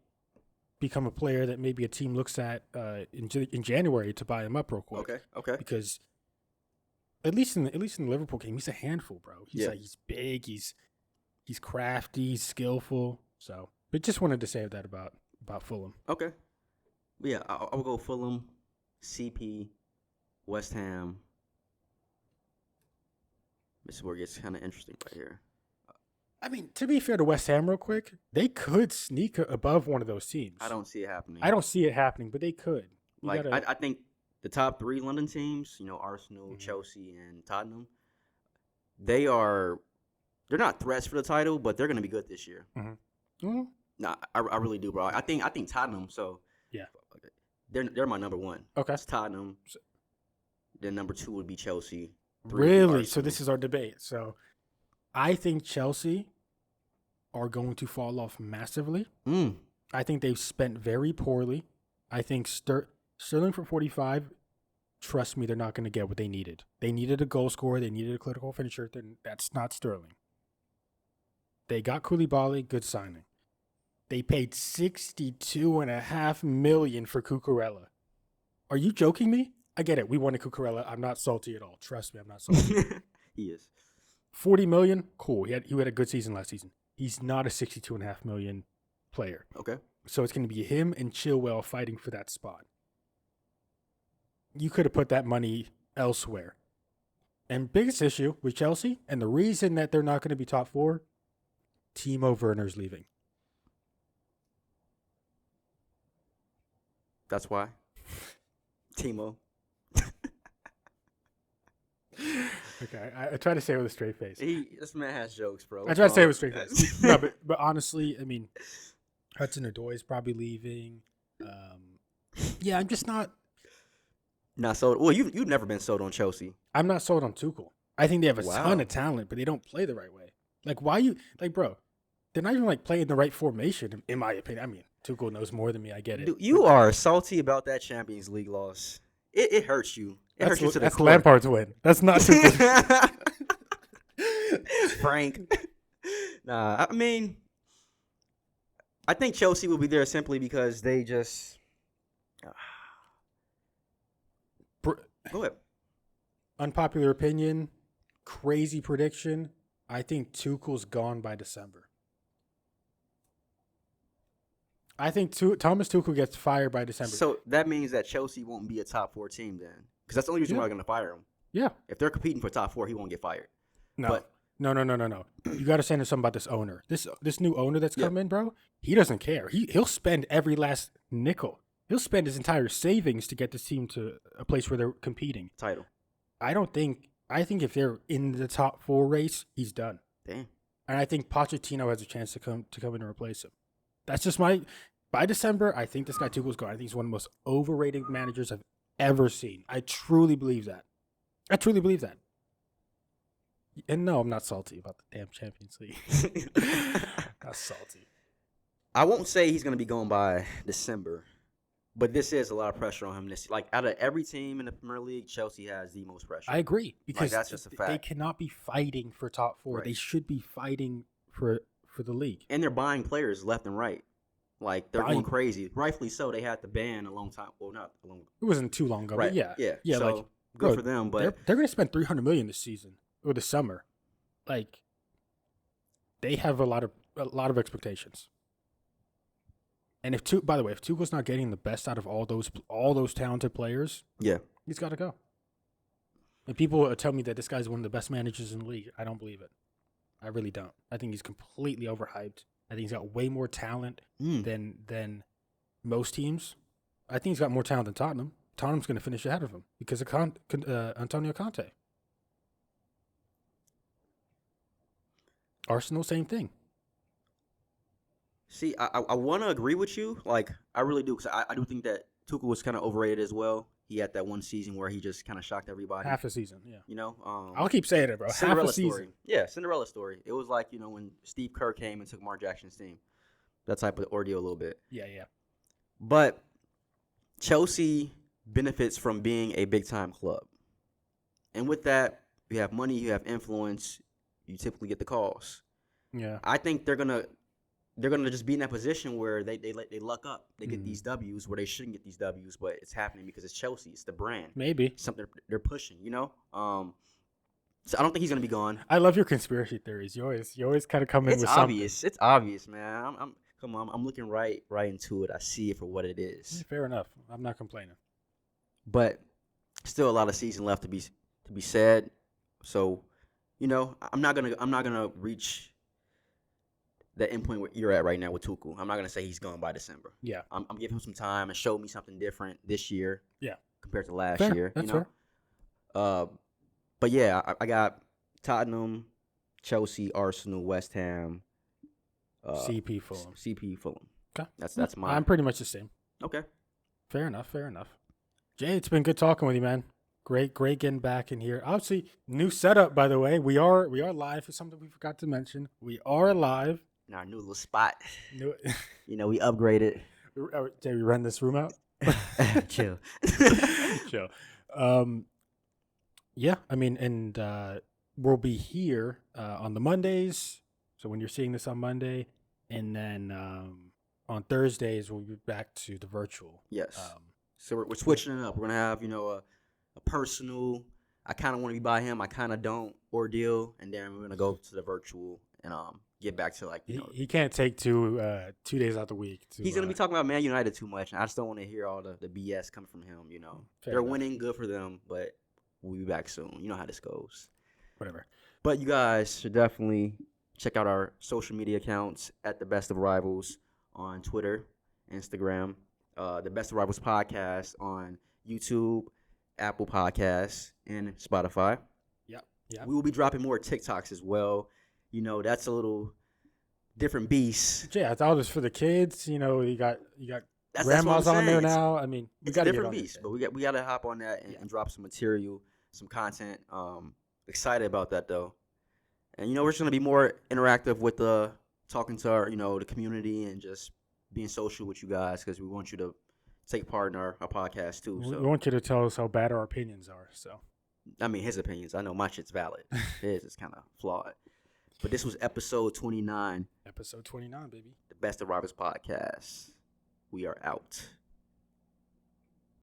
[SPEAKER 2] become a player that maybe a team looks at in January to buy him up real quick.
[SPEAKER 1] Okay.
[SPEAKER 2] Because at least in the Liverpool game, he's a handful, bro. He's big, he's crafty, he's skillful. So, but just wanted to say that about Fulham.
[SPEAKER 1] Okay. But yeah, I'll go Fulham, CP, West Ham. This is where it gets kind of interesting right here.
[SPEAKER 2] I mean, to be fair to West Ham real quick, they could sneak above one of those teams.
[SPEAKER 1] I don't see it happening.
[SPEAKER 2] I don't see it happening, but they could.
[SPEAKER 1] I think the top 3 London teams, Arsenal, Chelsea, and Tottenham, they're not threats for the title, but they're going to be good this year.
[SPEAKER 2] Mm-hmm. Mm-hmm.
[SPEAKER 1] Nah, I really do, bro. I think Tottenham. So
[SPEAKER 2] yeah,
[SPEAKER 1] they're my number 1.
[SPEAKER 2] Okay,
[SPEAKER 1] it's Tottenham. Then number 2 would be Chelsea.
[SPEAKER 2] Really? So this is our debate. So I think Chelsea are going to fall off massively. I think they've spent very poorly. I think Sterling for 45. Trust me, they're not going to get what they needed. They needed a goal scorer. They needed a clinical finisher. That's not Sterling. They got Koulibaly, good signing. They paid $62.5 million for Cucurella. Are you joking me? I get it. We wanted Cucurella. I'm not salty at all. Trust me, I'm not salty.
[SPEAKER 1] He is.
[SPEAKER 2] $40 million, cool. He had a good season last season. He's not a $62.5 million player.
[SPEAKER 1] Okay.
[SPEAKER 2] So it's going to be him and Chilwell fighting for that spot. You could have put that money elsewhere. And biggest issue with Chelsea, and the reason that they're not going to be top 4, Timo Werner's leaving.
[SPEAKER 1] That's why. Timo.
[SPEAKER 2] Okay, I try to say it with a straight face.
[SPEAKER 1] This man has jokes, bro.
[SPEAKER 2] I try to say it with a straight face. No, but honestly, I mean, Hudson-Odoi is probably leaving. Yeah, I'm just not
[SPEAKER 1] sold. Well, you've never been sold on Chelsea.
[SPEAKER 2] I'm not sold on Tuchel. I think they have a ton of talent, but they don't play the right way. Like, bro? They're not even playing the right formation, in my opinion. I mean, Tuchel knows more than me. I get it.
[SPEAKER 1] Dude, you are salty about that Champions League loss. It hurts you. It hurts you to the core.
[SPEAKER 2] That's Lampard's win. That's not Tuchel.
[SPEAKER 1] Frank. Nah, I mean, I think Chelsea will be there simply because they just. Go ahead.
[SPEAKER 2] Unpopular opinion, crazy prediction. I think Tuchel's gone by December. I think Thomas Tuchel gets fired by December.
[SPEAKER 1] So that means that Chelsea won't be a top 4 team then, because that's the only reason why they're going to fire him.
[SPEAKER 2] Yeah.
[SPEAKER 1] If they're competing for top 4, he won't get fired.
[SPEAKER 2] No. No. You got to say something about this owner. This new owner that's come in, bro. He doesn't care. He'll spend every last nickel. He'll spend his entire savings to get this team to a place where they're competing.
[SPEAKER 1] Title.
[SPEAKER 2] I think if they're in the top 4 race, he's done.
[SPEAKER 1] Damn.
[SPEAKER 2] And I think Pochettino has a chance to come in and replace him. That's just by December, I think this guy Tuchel's gone. I think he's one of the most overrated managers I've ever seen. I truly believe that. And no, I'm not salty about the damn Champions League. Not salty.
[SPEAKER 1] I won't say he's going to be going by December, but this is a lot of pressure on him. Out of every team in the Premier League, Chelsea has the most pressure.
[SPEAKER 2] I agree, because
[SPEAKER 1] that's just a fact.
[SPEAKER 2] They cannot be fighting for top 4. Right. They should be fighting for the league.
[SPEAKER 1] And they're buying players left and right. They're going crazy. Rightfully so. They had to ban a long time. Well, not a long.
[SPEAKER 2] It wasn't too long ago.
[SPEAKER 1] Right.
[SPEAKER 2] But yeah.
[SPEAKER 1] So good for them. But
[SPEAKER 2] they're going to spend $300 million this season or this summer. They have a lot of expectations. And if Tuchel's not getting the best out of all those talented players, he's got to go. And people tell me that this guy's one of the best managers in the league. I don't believe it. I really don't. I think he's completely overhyped. I think he's got way more talent than most teams. I think he's got more talent than Tottenham. Tottenham's going to finish ahead of him because of Antonio Conte. Arsenal, same thing.
[SPEAKER 1] See, I want to agree with you. I really do, because I do think that Tuchel was kind of overrated as well. He had that one season where he just kind of shocked everybody.
[SPEAKER 2] Half a season, yeah.
[SPEAKER 1] I'll
[SPEAKER 2] keep saying it, bro.
[SPEAKER 1] Cinderella
[SPEAKER 2] half a season.
[SPEAKER 1] Story. Yeah, Cinderella story. It was like, when Steve Kerr came and took Mark Jackson's team. That type of ordeal a little bit.
[SPEAKER 2] Yeah.
[SPEAKER 1] But Chelsea benefits from being a big-time club. And with that, you have money, you have influence, you typically get the calls.
[SPEAKER 2] Yeah.
[SPEAKER 1] I think they're gonna just be in that position where they luck up. They get these W's where they shouldn't get these W's, but it's happening because it's Chelsea. It's the brand.
[SPEAKER 2] Maybe
[SPEAKER 1] something they're pushing. So I don't think he's gonna be gone.
[SPEAKER 2] I love your conspiracy theories. You always kind of come in with
[SPEAKER 1] obvious.
[SPEAKER 2] something.
[SPEAKER 1] It's obvious, man. I'm looking right into it. I see it for what it is.
[SPEAKER 2] Fair enough. I'm not complaining.
[SPEAKER 1] But still a lot of season left to be said. So, I'm not gonna reach the end point where you're at right now with Tuchel. I'm not gonna say he's gone by December.
[SPEAKER 2] Yeah.
[SPEAKER 1] I'm giving him some time and show me something different this year.
[SPEAKER 2] Yeah.
[SPEAKER 1] Compared to last
[SPEAKER 2] fair.
[SPEAKER 1] year.
[SPEAKER 2] That's fair.
[SPEAKER 1] But yeah, I got Tottenham, Chelsea, Arsenal, West Ham,
[SPEAKER 2] CP Fulham.
[SPEAKER 1] CP Fulham.
[SPEAKER 2] Okay.
[SPEAKER 1] That's mine.
[SPEAKER 2] I'm pretty much the same.
[SPEAKER 1] Okay.
[SPEAKER 2] Fair enough. Jay, it's been good talking with you, man. Great getting back in here. Obviously, new setup, by the way. We are live for something we forgot to mention. We are live.
[SPEAKER 1] In our new little spot.
[SPEAKER 2] We
[SPEAKER 1] upgraded.
[SPEAKER 2] Jay, we run this room out?
[SPEAKER 1] Chill.
[SPEAKER 2] Chill. Yeah, I mean, and we'll be here on the Mondays. So when you're seeing this on Monday, and then on Thursdays we'll be back to the virtual.
[SPEAKER 1] Yes. So we're switching it up. We're gonna have a personal. I kind of want to be by him. I kind of don't ordeal, and then we're gonna go to the virtual and get back to
[SPEAKER 2] He can't take 2 days out the week.
[SPEAKER 1] He's gonna be talking about Man United too much, and I just don't want to hear all the BS coming from him. They're winning, good for them, but we'll be back soon. You know how this goes.
[SPEAKER 2] Whatever.
[SPEAKER 1] But you guys should definitely check out our social media accounts at The Best of Rivals on Twitter, Instagram, The Best of Rivals Podcast on YouTube, Apple Podcasts, and Spotify.
[SPEAKER 2] Yeah.
[SPEAKER 1] We will be dropping more TikToks as well. That's a little different beast.
[SPEAKER 2] Yeah, I thought it was for the kids. You got
[SPEAKER 1] That's
[SPEAKER 2] grandmas
[SPEAKER 1] what I'm
[SPEAKER 2] on there
[SPEAKER 1] saying.
[SPEAKER 2] now. I mean, we
[SPEAKER 1] it's
[SPEAKER 2] got
[SPEAKER 1] a different beast, but we got to hop on that and drop some material, some content. Excited about that though, and we're just gonna be more interactive with talking to our the community and just being social with you guys because we want you to take part in our podcast too. So.
[SPEAKER 2] We want you to tell us how bad our opinions are. So,
[SPEAKER 1] I mean, his opinions. I know my shit's valid. His is kind of flawed. But this was episode 29.
[SPEAKER 2] Episode 29, baby.
[SPEAKER 1] The Best of Rivals Podcast. We are out.